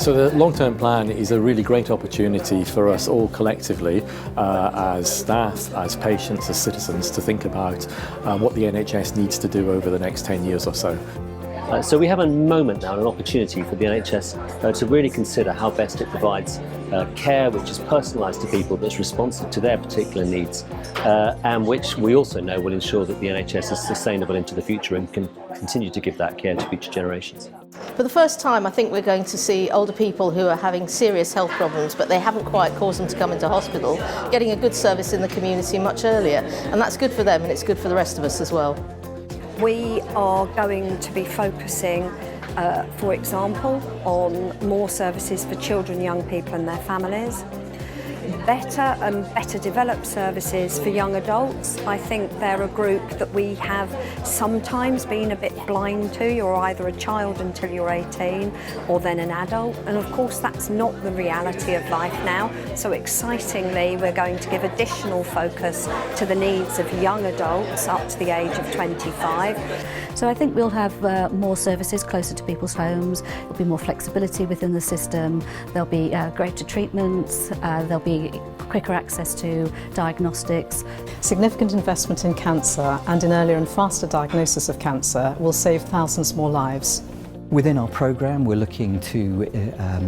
So the long-term plan is a really great opportunity for us all collectively, as staff, as patients, as citizens, to think about what the NHS needs to do over the next 10 years or so. So we have a moment now, an opportunity for the NHS to really consider how best it provides care which is personalised to people, that's responsive to their particular needs, and which we also know will ensure that the NHS is sustainable into the future and can continue to give that care to future generations. For the first time, I think we're going to see older people who are having serious health problems, but they haven't quite caused them to come into hospital, getting a good service in the community much earlier. And that's good for them, and it's good for the rest of us as well. We are going to be focusing, for example, on more services for children, young people and their families. Better and better developed services for young adults. I think they're a group that we have sometimes been a bit blind to. You're either a child until you're 18 or then an adult, and of course that's not the reality of life now. So excitingly, we're going to give additional focus to the needs of young adults up to the age of 25. So I think we'll have more services closer to people's homes, there'll be more flexibility within the system, there'll be greater treatments, there'll be quicker access to diagnostics. Significant investment in cancer and in earlier and faster diagnosis of cancer will save thousands more lives. Within our programme, we're looking to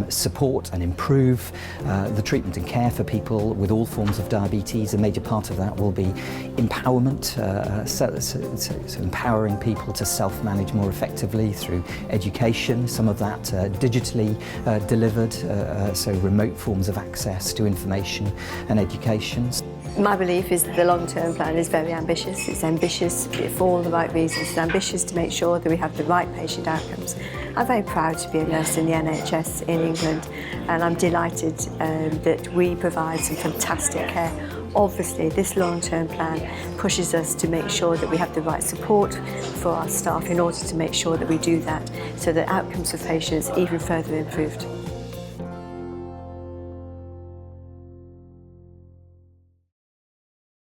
support and improve the treatment and care for people with all forms of diabetes. A major part of that will be empowerment, so empowering people to self-manage more effectively through education, some of that digitally delivered, so remote forms of access to information and education. My belief is that the long-term plan is very ambitious. It's ambitious for all the right reasons. It's ambitious to make sure that we have the right patient outcomes. I'm very proud to be a nurse in the NHS in England, and I'm delighted that we provide some fantastic care. Obviously, this long-term plan pushes us to make sure that we have the right support for our staff in order to make sure that we do that, so that outcomes for patients are even further improved.